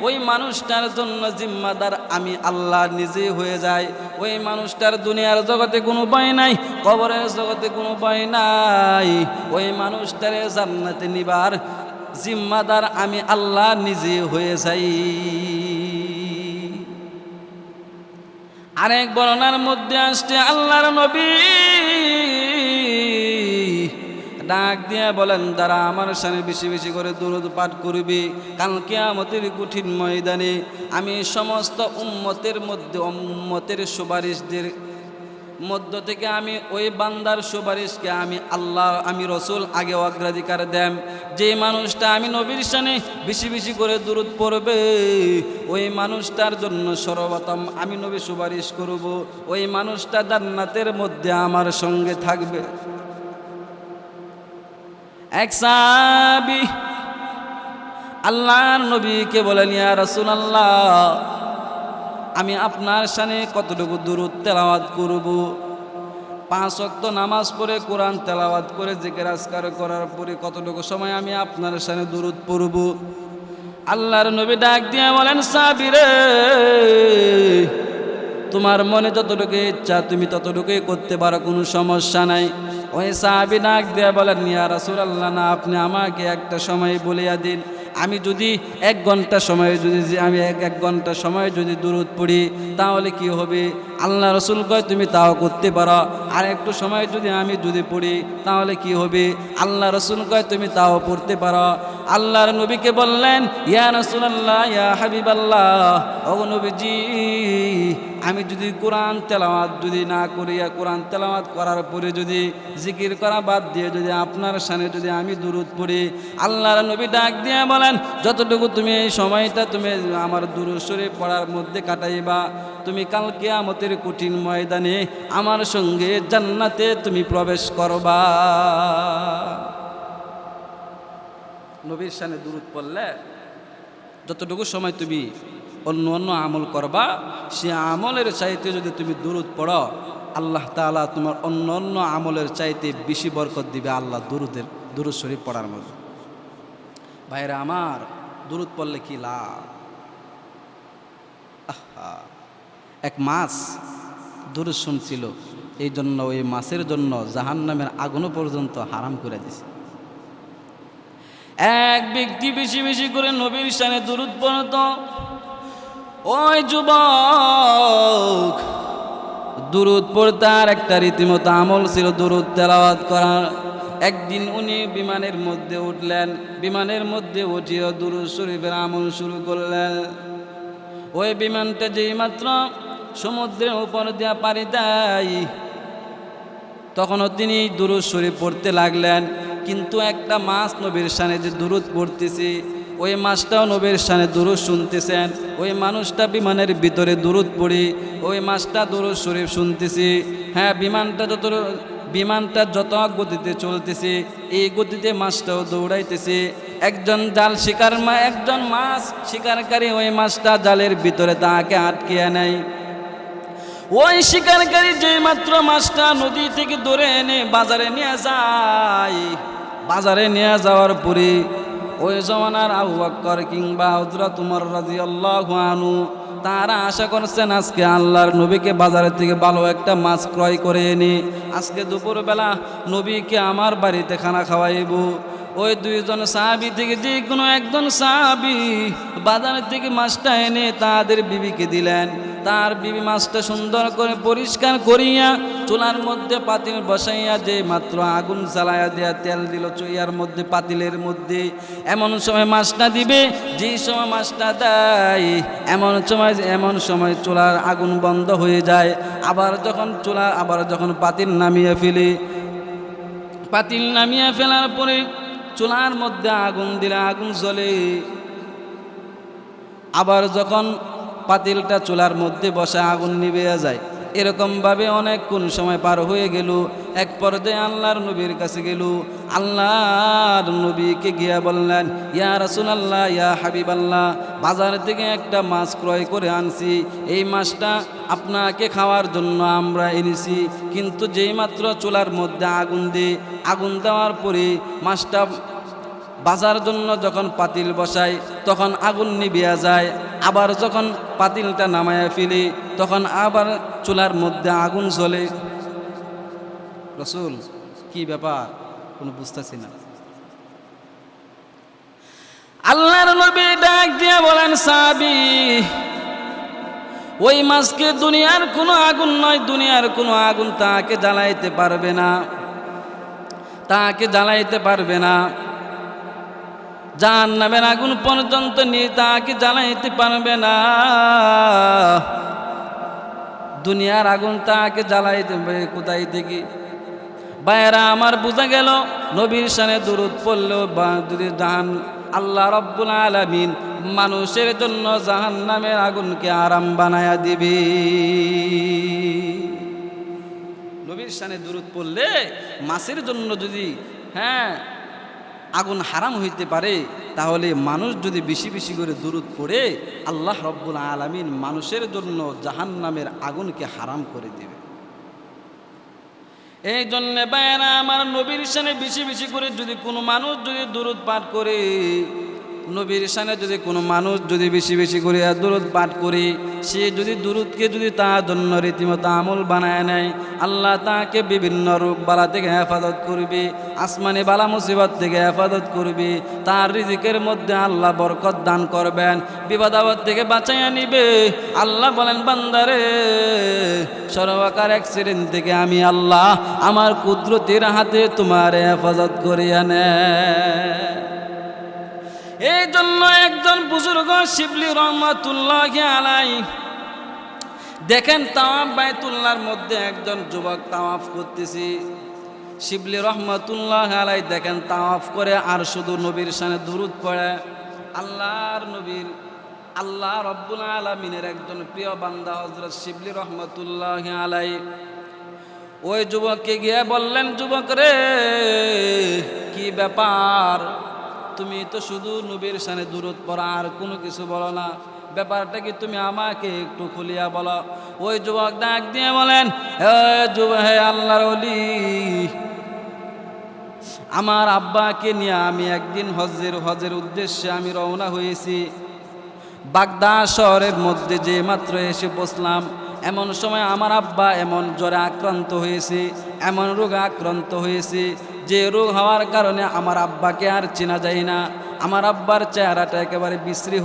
ওই মানুষটার জন্য জিম্মাদার আমি আল্লাহ নিজে হয়ে যায়। ওই মানুষটার দুনিয়ার জগতে কোনো ভয় নাই, কবরের জগতে কোনো ভয় নাই। ওই মানুষটারে জান্নাতে নিবার জিম্মাদার আমি আল্লাহ নিজে হয়ে যাই। আরেক বর্ণনার মধ্যে আসছে আল্লাহর নবী ডাক দিয়ে বলেন, যারা আমার শানে বেশি বেশি করে দুরূদ পাঠ করবে, কাল কিয়ামতের কঠিন ময়দানে আমি সমস্ত উম্মতের সুপারিশদের মধ্য থেকে আমি ওই বান্দার সুপারিশকে আমি রসুল আগে অগ্রাধিকার দেন। যে মানুষটা আমি নবীর শানে বেশি বেশি করে দুরূদ পড়বে, ওই মানুষটার জন্য সর্বপ্রথম আমি নবী সুপারিশ করব। ওই মানুষটা জান্নাতের মধ্যে আমার সঙ্গে থাকবে। এক সাহাবী আল্লাহর নবীকে বলেন, ইয়া রাসূলুল্লাহ, আমি আপনার শানে কতটুকু দুরূদ তেলাওয়াত করব? 5 ওয়াক্ত নামাজ পড়ে কোরআন তেলাওয়াত করে জিকির আজকার করার পরে কতটুকু সময় আমি আপনার শানে দুরূদ পড়ব? আল্লাহর নবী ডাক দিয়ে বলেন, সাহাবী রে, তোমার মনে যতটুকু ইচ্ছা তুমি ততটুকুই করতে পারো, কোনো সমস্যা নাই। ওই সাহাবী ডাক দিয়ে বলেন, ইয়া রাসূলুল্লাহ, না, আপনি আমাকে একটা সময় বলিয়া দিন। আমি যদি 1 ঘন্টা সময় আমি এক ঘন্টা সময় যদি দুরূদ পড়ি তাহলে কি হবে? আল্লাহ রসুল কয়, তুমি তাও করতে পারো। আর একটু সময় আমি পড়ি তাহলে কি হবে? আল্লাহ রসুল কয়, তুমি তাও পড়তে পারো। আল্লাহর নবীকে বললেন, ইয়া রাসূলুল্লাহ, ইয়া হাবিবাল্লাহ, ও নবীজি, আমি যদি কোরআন তেলাওয়াত না করি, কোরআন তেলাওয়াত করার পরে যদি জিকির করা বাদ দিয়ে যদি আপনার শানে আমি দুরূদ পড়ি, আল্লাহর নবী ডাক দিয়ে বলেন, যতটুকু তুমি এই সময়টা তুমি আমার দুরূদ শরীফ পড়ার মধ্যে কাটাইবা, তুমি কাল কিয়ামতের কঠিন ময়দানে আমার সঙ্গে জান্নাতে তুমি প্রবেশ করবা। নবীর শানে দুরূদ পড়লে যতটুকু সময় তুমি অন্য অন্য আমল করবা, সে আমলের চাইতে যদি তুমি দুরূদ পড়ো, আল্লাহ তাআলা তোমার অন্য অন্য আমলের চাইতে বেশি বরকত দিবে আল্লাহ দুরূদ শরীফ পড়ার মধ্যে। ভাইরা আমার, দুরূদ পড়লে কি লাভ? এক মাছ দুরূদ শুনছিল, এই জন্য ওই মাছের জন্য জাহান্নামের আগুনও পর্যন্ত হারাম করে দিয়েছে। এক ব্যক্তি বেশি বেশি করে নবীর শানে দুরূদ পড়ত। ওই যুবক দুরূদ পড়তে আর একটা রীতিমতো আমল ছিল দুরূদ তেলাওয়াত করার। একদিন উনি বিমানের মধ্যে উঠলেন, বিমানের মধ্যে উঠিয়ে দুরূদ শরীফের আমল শুরু করলেন। ওই বিমানটা যেই মাত্র সমুদ্রের উপর দিয়া পাড়ি দেয়, তখনও তিনি দুরূদ শরীফ পড়তে লাগলেন। কিন্তু একটা মাছ নবীর শানে যে দুরূদ পড়তেছে, ওই মাছটাও নবীর শানে দুরূদ শুনতেছেন। ওই মানুষটা বিমানের ভিতরে দুরূদ পড়ি, ওই মাছটা দুরূদ শরীফ শুনতেছে। হ্যাঁ, বিমানটা যত গতিতে চলতেছে, এই গতিতে মাছটাও দৌড়াইতেছে। একজন মাছ শিকারকারী ওই মাছটা জালের ভিতরে তাকে আটকিয়ে নেয়। ওই শিকারকারী যে মাত্র মাছটা নদী থেকে ধরে এনে বাজারে নিয়ে যায়, বাজারে নিয়ে যাওয়ার পরে ওই জমানার আবু বকর কিংবা হযরত উমর রাদিয়াল্লাহু আনহু তারা আশা করছেন আজকে আল্লাহর নবীকে বাজারের থেকে ভালো একটা মাছ ক্রয় করে এনে আজকে দুপুরবেলা নবীকে আমার বাড়িতে খানা খাওয়াইব। ওই 2 জন সাহাবী থেকে যে কোনো একজন সাহাবী বাজারের থেকে মাছটা এনে তাদের বিবিকে দিলেন। তার বিবি মাছটা সুন্দর করে পরিষ্কার করিয়া চুলার মধ্যে পাতিল বসাইয়া যে মাত্র আগুন জ্বালাইয়া দেয়া তেল দিল চুইয়ার মধ্যে, পাতিলের মধ্যে। এমন সময় মাছটা দিবে, যেই সময় মাছটা দেয় এমন সময় চুলার আগুন বন্ধ হয়ে যায়। আবার যখন পাতিল নামিয়ে ফেলে, পাতিল নামিয়ে ফেলার পরে চুলার মধ্যে আগুন দিলে আগুন জ্বলে। আবার যখন পাতিলটা চুলার মধ্যে বসে আগুন নিভে যায়। এরকমভাবে অনেকক্ষণ সময় পার হয়ে গেল। এক পর্যায়ে আল্লাহর নবীর কাছে গেল। আল্লাহর নবীকে গিয়া বললেন, ইয়া রাসূলুল্লাহ, ইয়া হাবিবাল্লাহ, বাজার থেকে একটা মাছ ক্রয় করে আনছি, এই মাছটা আপনাকে খাওয়ার জন্য আমরা এনেছি, কিন্তু যেই মাত্র চুলার মধ্যে আগুন দেওয়ার পরে মাছটা বাজার জন্য যখন পাতিল বসাই তখন আগুন নিভিয়া যায়, আবার যখন পাতিলটা নামায়া ফেলি তখন আবার চুলার মধ্যে আগুন জ্বলে। রাসূল, কি ব্যাপার, কোনো বুঝতেছি না। আল্লাহর নবী ডাক দিয়ে বলেন, সাহাবী, ওই মাছকে দুনিয়ার কোনো আগুন নয়, দুনিয়ার কোনো আগুন তাকে জ্বালাইতে পারবে না, তাকে জ্বালাইতে পারবে না। জাহান্নামের আগুন পর্যন্ত নিয়ে তাকে জ্বালাইতে পারবে না। দুনিয়ার আগুন তাকে জ্বালাইতে পারবে কোথায় থেকে? ভাইয়েরা আমার, বোঝা গেল নবীর শানে দুরূদ পড়লেও যদি আল্লাহ রাব্বুল আলামিন মানুষের জন্য জাহান্নামের আগুনকে আরাম বানায়া দিবে। নবীর শানে দুরূদ পড়লে মাছের জন্য যদি আগুন হারাম হইতে পারে, তাহলে মানুষ যদি বেশি বেশি করে দুরূদ পড়ে আল্লাহ রাব্বুল আলামিন মানুষের জন্য জাহান্নামের আগুনকে হারাম করে দিবে। এই জন্য ভাইয়েরা আমার, নবীর শানে বেশি বেশি করে যদি কোনো মানুষ যদি দুরূদ পাঠ করে, নবীর শানে যদি কোনো মানুষ যদি বেশি বেশি করে দুরূদ পাঠ করে, সে যদি দুরূদকে যদি তার জন্য রীতিমতো আমল বানায় নেয়, আল্লাহ তাকে বিভিন্ন রোগ বালা থেকে হেফাজত করবে, আসমানি বালা মুসিবত থেকে হেফাজত করবে, তার রিজিকের মধ্যে আল্লাহ বরকত দান করবেন, বিপদ আপদ থেকে বাঁচাইয়া নিবে। আল্লাহ বলেন, বান্দারে, সর্বকার অ্যাক্সিডেন্ট থেকে আমি আল্লাহ আমার কুদরতের হাতে তোমার হেফাজত করিয়া নেয়। এই জন্য একজন বুজুর্গ শিবলি রহমাতুল্লাহি আলাইহি দেখেন, তাওয়াফ বাইতুল্লাহর মধ্যে একজন যুবক তাওয়াফ করতেছে। শিবলি রহমাতুল্লাহি আলাইহি দেখেন তাওয়াফ করে আর শুধু নবীর শানে দুরূদ পড়ে। আল্লাহর নবীর, আল্লাহ রাব্বুল আলামিনের একজন প্রিয় বান্দা হযরত শিবলি রহমাতুল্লাহি আলাইহি ওই যুবককে গিয়ে বললেন, যুবক রে, কি ব্যাপার, তুমি তো শুধু নবীর শানে দুরূদ পড়া আর কোনো কিছু বলো না, ব্যাপারটা কি তুমি আমাকে একটু খুলিয়া বলো। ওই যুবক ডাক দিয়ে বলেন, হে আল্লাহর ওলি, আমার আব্বাকে নিয়ে আমি একদিন হজের উদ্দেশ্যে আমি রওনা হয়েছি। বাগদাদ শহরের মধ্যে যে মাত্র এসে বসলাম, এমন সময় আমার আব্বা এমন জ্বরে আক্রান্ত হয়েছে, এমন রোগে আক্রান্ত হয়েছে, যে রোগ হওয়ার কারণে আমার আব্বাকে আর চেনা যায় না। আমার আব্বার চেহারাটা একেবারে বিশ্রী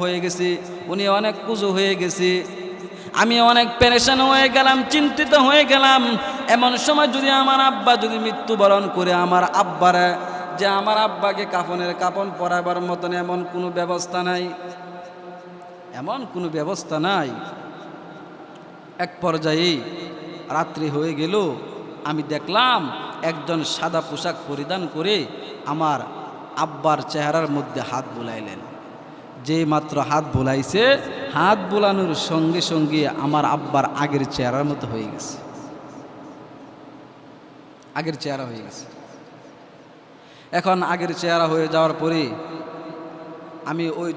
হয়ে গেছে, উনি অনেক কুজো হয়ে গেছে। আমি অনেক পেরেশান হয়ে গেলাম, চিন্তিত হয়ে গেলাম। এমন সময় যদি আমার আব্বা যদি মৃত্যুবরণ করে, আমার আব্বাকে কাফন পরাবার মতন এমন কোনো ব্যবস্থা নাই, এমন কোনো ব্যবস্থা নাই। এক পর্যায়ে রাত্রি হয়ে গেল, আমি দেখলাম একজন সাদা পোশাক পরিধান করে আমার আব্বার চেহারার মধ্যে হাত বুলাইলেন। যে মাত্র হাত বুলাইছে, হাত বুলানোর সঙ্গে সঙ্গে আমার আব্বার আগের চেহারার মতো হয়ে গেছে, আগের চেহারা হয়ে গেছে। এখন আগের চেহারা হয়ে যাওয়ার পরে আমি ওই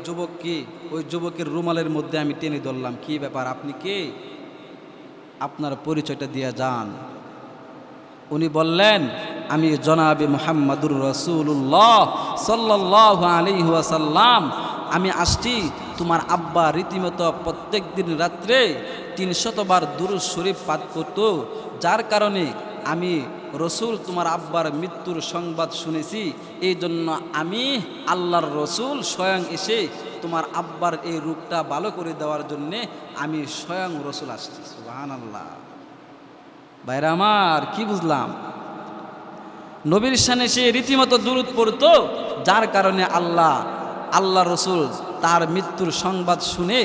যুবকের রুমালের মধ্যে আমি টেনে ধরলাম, কি ব্যাপার, আপনি কে, আপনার পরিচয়টা দিয়ে যান। উনি বললেন, আমি জনাবে মুহাম্মাদুর রাসূলুল্লাহ সাল্লাল্লাহু আলাইহি ওয়াসাল্লাম, আমি আসছি তোমার আব্বা রীতিমতো প্রত্যেক দিন রাত্রে 300 বার দুরূদ শরীফ পাঠ করত, যার কারণে আমি রসুল তোমার আব্বার মৃত্যুর সংবাদ শুনেছি। এই জন্য আমি আল্লাহর রসুল স্বয়ং এসে তোমার আব্বার এই রোগটা ভালো করে দেওয়ার জন্যে আমি স্বয়ং রসুল আসছি। সুবহানাল্লাহ। ভাইরা আমার, কি বুঝলাম, নবীর শানে সে রীতিমতো দুরূদ পড়তো, যার কারণে আল্লাহ রসুল তার মৃত্যুর সংবাদ শুনে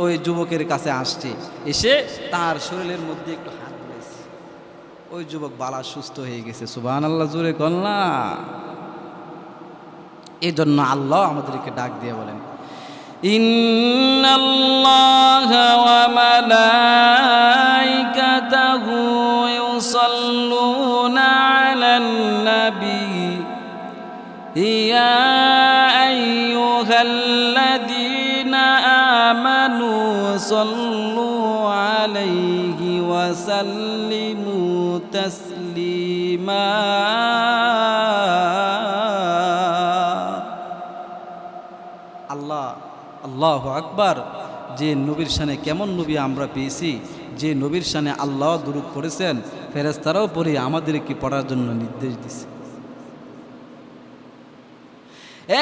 ওই যুবকের কাছে আসছে, এসে তার শরীরের মধ্যে একটু হাত দিয়েছে, ওই যুবক বালা সুস্থ হয়ে গেছে। সুবহানাল্লাহ, জোরে কল্লা। এই জন্য আল্লাহ আমাদেরকে ডাক দিয়ে বলেন, ইন্নাল্লাহা ওয়া মালাইকাতাহু ইউসাল্লুনা সাল্লু আলাইহি ওয়া সাল্লিমু তাসলিমা। আল্লাহ, আল্লাহু আকবার। যে নবীর শানে কেমন নবী আমরা পেয়েছি, যে নবীর শানে আল্লাহ দুরূদ করেছেন, ফেরেশতারাও পড়ে আমাদেরকে পড়ার জন্য নির্দেশ দিছে।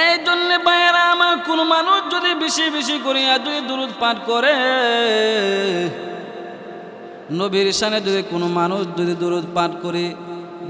এই জন্য ভাইয়েরা আমার, কোন মানুষ যদি বেশি বেশি করিয়া যদি দুরূদ পাঠ করে, নবীর শানে যদি কোনো মানুষ যদি দুরূদ পাঠ করে,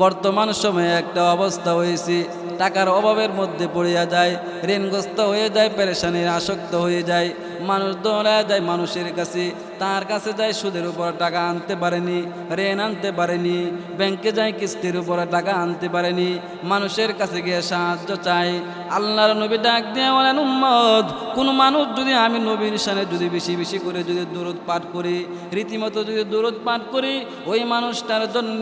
বর্তমান সময়ে একটা অবস্থা হয়েছে, টাকার অভাবের মধ্যে পড়িয়া যায়, ঋণগ্রস্ত হয়ে যায়, পেরেশানির আসক্ত হয়ে যায়, মানুষ দৌড়ায় যায় মানুষের কাছে, তার কাছে যায় সুদের উপর টাকা আনতে পারেনি, ঋণ আনতে পারেনি, ব্যাংকে যায় কিস্তির উপর টাকা আনতে পারেনি, মানুষের কাছে গিয়ে সাহায্য চায়। আল্লাহর নবী ডাক দিয়ে বলেন, উম্মত, কোন মানুষ যদি আমি নবীর শানে যদি বেশি বেশি করে যদি দুরূদ পাঠ করি, রীতিমতো যদি দুরূদ পাঠ করি, ওই মানুষটার জন্য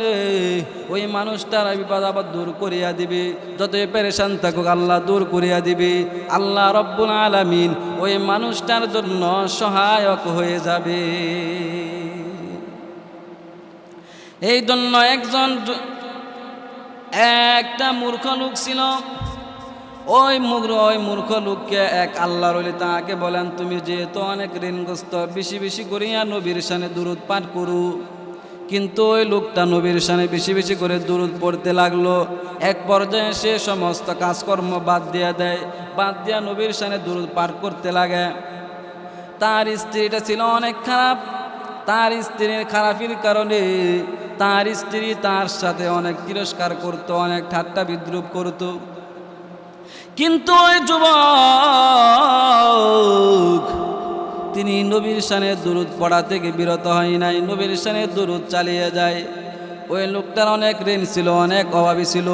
ওই মানুষটার বিপদ আপদ দূর করিয়া দিবে, যতই পেরেশান থাকুক আল্লাহ দূর করিয়া দিবে। আল্লাহ রব্বুল আলামিন ওই মানুষটার জন্য সহায়ক হয়ে যাবে। এই জন্য একটা মূর্খ লোক ছিল, ওই মূর্খ লোককে এক আল্লাহর ওলি তাকে বলেন, তুমি যেহেতু অনেক ঋণগ্রস্ত, বেশি বেশি করিয়া নবীর শানে দুরূদ পাঠ করু। কিন্তু ওই লোকটা নবীর শানে বেশি বেশি করে দুরূদ পড়তে লাগলো। এক পর্যায়ে সে সমস্ত কাজকর্ম বাদ দিয়া দেয়, বাদ দিয়া নবীর শানে দুরূদ পাঠ করতে লাগে। তার স্ত্রীটা ছিল অনেক খারাপ, তার স্ত্রীর খারাপির কারণে তার স্ত্রী তার সাথে অনেক তিরস্কার করত, অনেক ঠাট্টা বিদ্রুপ করত। কিন্তু ওই যুবক তিনি নবীর শানে দুরূদ পড়া থেকে বিরত হয় নাই, নবীর শানে দুরূদ চালিয়ে যায়। ওই লোকটার অনেক ঋণ ছিল, অনেক অভাবী ছিল,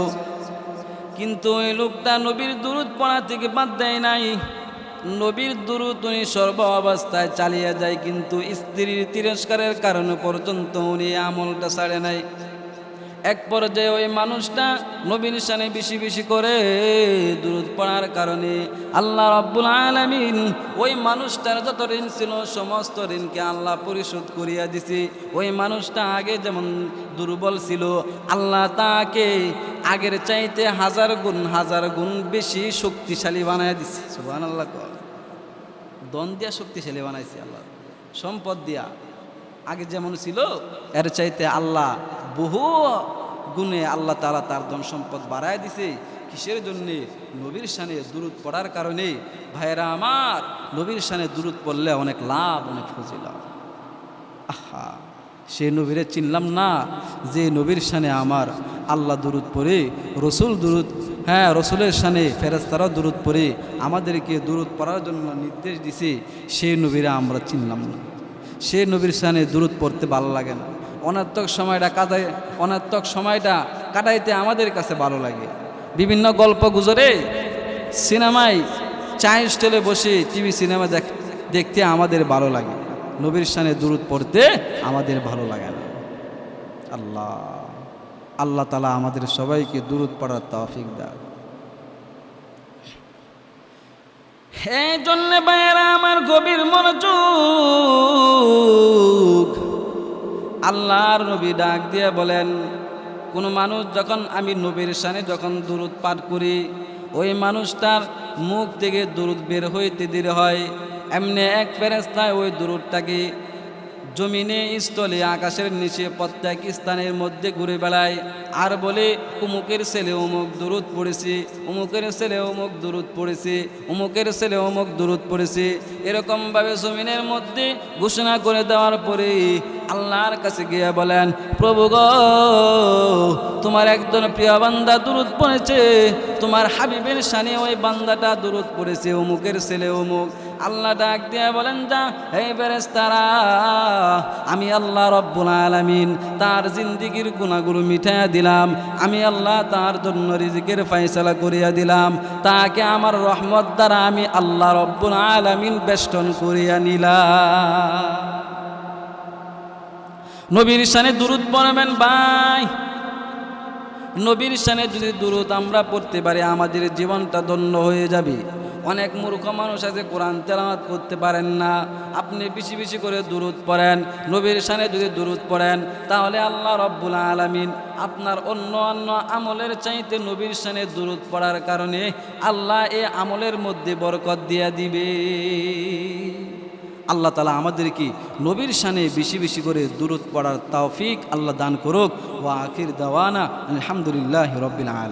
কিন্তু ওই লোকটা নবীর দুরূদ পড়া থেকে বাদ দেয় নাই। নবীর দুরূদ উনি সর্ব অবস্থায় চালিয়ে যায়, কিন্তু স্ত্রীর তিরস্কারের কারণে পর্যন্ত উনি আমলটা ছাড়ে নাই। এক পর্যায়ে ওই মানুষটা নবীর শানে বেশি বেশি করে দুরূদ পড়ার কারণে আল্লাহ রাব্বুল আলামিন ওই মানুষটার যত ঋণ ছিল সমস্ত ঋণকে আল্লাহ পরিশোধ করিয়া দিছে। ওই মানুষটা আগে যেমন দুর্বল ছিল, আল্লাহ তাকে আগের চাইতে হাজার গুণ বেশি শক্তিশালী বানায় দিছে। সুবহানাল্লাহ। ধন দিয়া শক্তিশালী বানাইছে আল্লাহ, সম্পদ দিয়া। আগে যেমন ছিল এর চাইতে আল্লাহ বহু গুণে আল্লাহ তাআলা তার ধন সম্পদ বাড়ায় দিছে। কিসের জন্যে? নবীর শানে দুরূদ পড়ার কারণে। ভাইরা আমার, নবীর শানে দুরূদ পড়লে অনেক লাভ, অনেক ফজিলত। আহা, সে নবীরে চিনলাম না যে নবীর শানে আমার আল্লাহ দুরূদ পড়ে, রসুল দুরূদ, রসুলের শানে ফেরেশতারাও দুরূদ পড়ে আমাদেরকে দুরূদ পড়ার জন্য নির্দেশ দিছে, সেই নবীরা আমরা চিনলাম না। সে নবীর শানে দুরূদ পড়তে ভালো লাগে না, অনর্থক সময়টা কাটাইতে আমাদের কাছে ভালো লাগে। বিভিন্ন গল্প গুজরে, সিনেমায়, চায়ের স্টলে বসে টিভি সিনেমা দেখতে আমাদের ভালো লাগে, নবীর শানে দুরূদ পড়তে আমাদের ভালো লাগে না। আল্লাহ তাআলা আমাদের সবাইকে দুরূদ পড়ার তৌফিক দান। এই জন্য ভাইয়েরা আমার, গভীর মনোযোগ। আল্লাহর নবী ডাক দিয়ে বলেন, কোন মানুষ যখন আমি নবীর শানে যখন দুরূদ পাঠ করি, ওই মানুষটার মুখ থেকে দুরূদ বের হইতে দেরি হয়। এমনি এক ফেরেশতা ওই দুরূদটাকে জমিনে, স্থলে, আকাশের নিচে প্রত্যেক স্থানের মধ্যে ঘুরে বেড়ায় আর বলে, অমুকের ছেলে অমুক দুরূদ পড়েছে, অমুকের ছেলে অমুক দুরূদ পড়েছে, অমুকের ছেলে অমুক দুরূদ পড়েছে। এরকমভাবে জমিনের মধ্যে ঘোষণা করে দেওয়ার পরে আল্লাহর কাছে গিয়ে বলেন, প্রভু গো, তোমার একজন প্রিয় বান্দা দুরূদ পড়েছে, তোমার হাবিবের শানে ওই বান্দাটা দুরূদ পড়েছে, অমুকের ছেলে অমুক। আল্লাহ ডাক দিয়ে বলেন, যা হে ফেরেশতারা, আমি আল্লাহ রব্বুল আলামিন তার জিন্দেগীর গুনাহগুলো মিটাইয়া দিলাম, আমি আল্লাহ তার জন্য রিজিকের ফয়সালা করিয়া দিলাম, তাকে আমার রহমত দ্বারা আমি আল্লাহ রব্বুল আলামিন বেষ্টন করিয়া নিলাম। নবীর শানে দুরূদ পড়বেন ভাই। নবীর শানে যদি দুরূদ আমরা পড়তে পারি, আমাদের জীবনটা ধন্য হয়ে যাবে। অনেক মূর্খ মানুষ আছে কোরআন তেলাওয়াত করতে পারেন না। আপনি বেশি বেশি করে দুরূদ পড়েন, নবীর শানে যদি দুরূদ পড়েন তাহলে আল্লাহ রব্বুল আলামিন আপনার অন্য অন্য আমলের চাইতে নবীর শানে দুরূদ পড়ার কারণে আল্লাহ এই আমলের মধ্যে বরকত দিয়ে দিবে। আল্লাহ তাআলা আমাদেরকে নবীর শানে বেশি বেশি করে দুরূদ পড়ার তৌফিক আল্লাহ দান করুক। ওয়া আখির দাওয়ানা আলহামদুলিল্লাহি রাব্বিল আলামিন।